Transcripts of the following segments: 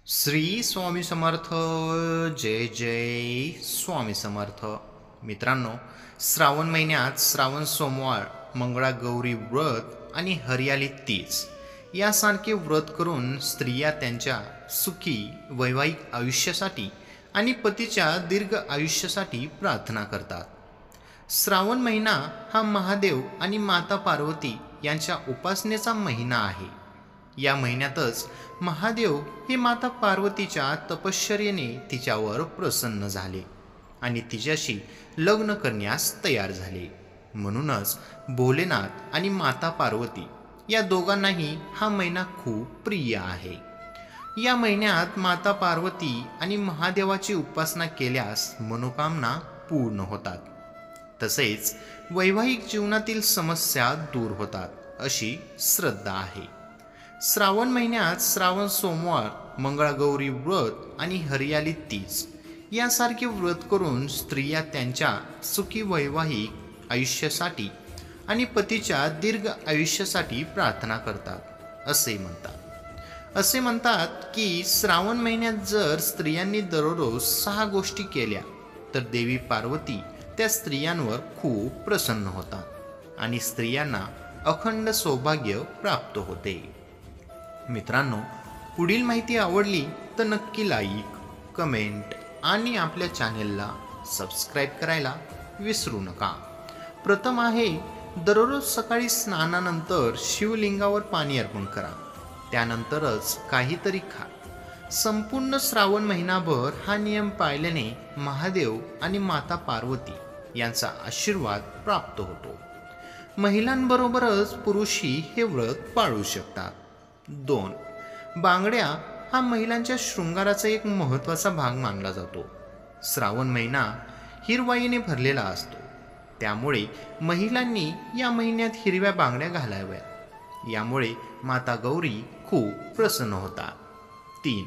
श्री स्वामी समर्थ. जय जय स्वामी समर्थ. मित्रांनो, श्रावण महिन्यात श्रावण सोमवार, मंगळागौरी व्रत आणि हरियाली तीज यासारखे व्रत करून स्त्रिया त्यांच्या सुखी वैवाहिक आयुष्यासाठी आणि पतीच्या दीर्घ आयुष्यासाठी प्रार्थना करतात. श्रावण महिना हा महादेव आणि माता पार्वती यांच्या उपासनेचा महिना आहे. या महिन्यातच महादेव हे माता पार्वतीच्या तपश्चर्येने तिच्यावर प्रसन्न झाले आणि तिच्याशी लग्न करण्यास तयार झाले. म्हणूनच भोलेनाथ आणि माता पार्वती या दोघांनाही हा महिना खूप प्रिय आहे. या महिन्यात माता पार्वती आणि महादेवाची उपासना केल्यास मनोकामना पूर्ण होतात. तसेच वैवाहिक जीवनातील समस्या दूर होतात अशी श्रद्धा आहे. श्रावण महिन्यात श्रावण सोमवार, मंगळागौरी व्रत आणि हरियाली तीज यासारखे व्रत करून स्त्रिया त्यांच्या सुखी वैवाहिक आयुष्यासाठी आणि पतीच्या दीर्घ आयुष्यासाठी प्रार्थना करतात असे म्हणतात की श्रावण महिन्यात जर स्त्रियांनी दररोज 6 गोष्टी केल्या तर देवी पार्वती त्या स्त्रियांवर खूप प्रसन्न होतात आणि स्त्रियांना अखंड सौभाग्य प्राप्त होते. मित्रांनो, पुढील माहिती आवडली तर नक्की लाईक, कमेंट आणि आपल्या चॅनेलला सबस्क्राईब करायला विसरू नका. प्रथम आहे, दररोज सकाळी स्नानानंतर शिवलिंगावर पाणी अर्पण करा. त्यानंतरच काहीतरी खा. संपूर्ण श्रावण महिनाभर हा नियम पाळल्याने महादेव आणि माता पार्वती यांचा आशीर्वाद प्राप्त होतो. महिलांबरोबरच पुरुषही हे व्रत पाळू शकतात. 2. बांगड्या हा महिलांच्या शृंगाराचा एक महत्त्वाचा भाग मानला जातो. श्रावण महिना हिरवाईने भरलेला असतो, त्यामुळे महिलांनी या महिन्यात हिरव्या बांगड्या घालाव्यात. यामुळे माता गौरी खूप प्रसन्न होतात. 3.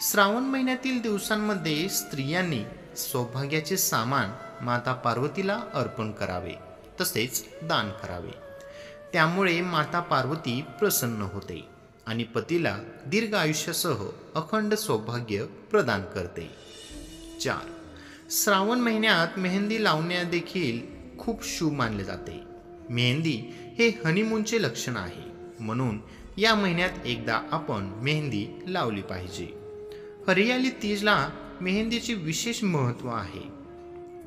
श्रावण महिन्यातील दिवसांमध्ये स्त्रियांनी सौभाग्याचे सामान माता पार्वतीला अर्पण करावे, तसेच दान करावे. त्यामुळे माता पार्वती प्रसन्न होते आणि पतीला दीर्घ आयुष्यासह अखंड सौभाग्य प्रदान करते. 4. श्रावण महिन्यात मेहंदी लावणे देखील खूप शुभ मानले जाते. मेहंदी हे हनीमूनचे लक्षण आहे, म्हणून या महिन्यात एकदा आपण मेहंदी लावली पाहिजे. हरियाली तीजला मेहंदीचे विशेष महत्त्व आहे.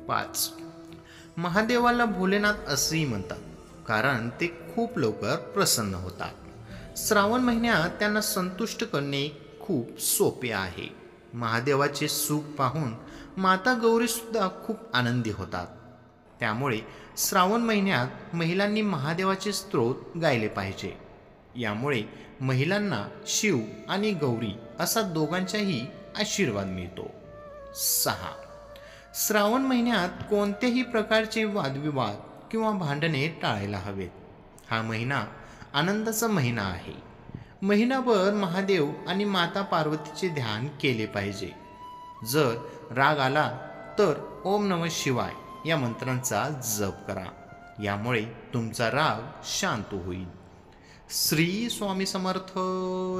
5. महादेवाला भोलेनाथ असेही म्हणतात, कारण ते खूप लवकर प्रसन्न होतात. श्रावण महिन्यात त्यांना संतुष्ट करणे खूप सोपे आहे. महादेवाचे सुख पाहून माता गौरी सुद्धा खूप आनंदी होतात. त्यामुळे श्रावण महिन्यात महिलांनी महादेवाचे स्तोत्र गायले पाहिजे. यामुळे महिलांना शिव आणि गौरी असा दोघांचाही आशीर्वाद मिळतो. 6. श्रावण महिन्यात कोणत्याही प्रकारचे वादविवाद किंवा भांडणे टाळायला हवेत. हा महिना आनंदाचा महिना आहे. महिनाभर महादेव आणि माता पार्वतीचे ध्यान केले पाहिजे. जर राग आला तर ओम नमः शिवाय या मंत्रांचा जप करा. यामुळे तुमचा राग शांत होईल. श्री स्वामी समर्थ.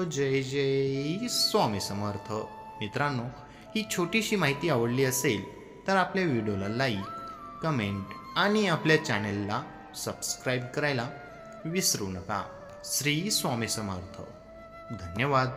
जय जय स्वामी समर्थ. मित्रांनो, ही छोटीशी माहिती आवडली असेल तर आपल्या व्हिडिओला लाईक, कमेंट आणि आपल्या चॅनेलला सबस्क्राईब करायला विसरू नका. श्री स्वामी समर्थ. धन्यवाद.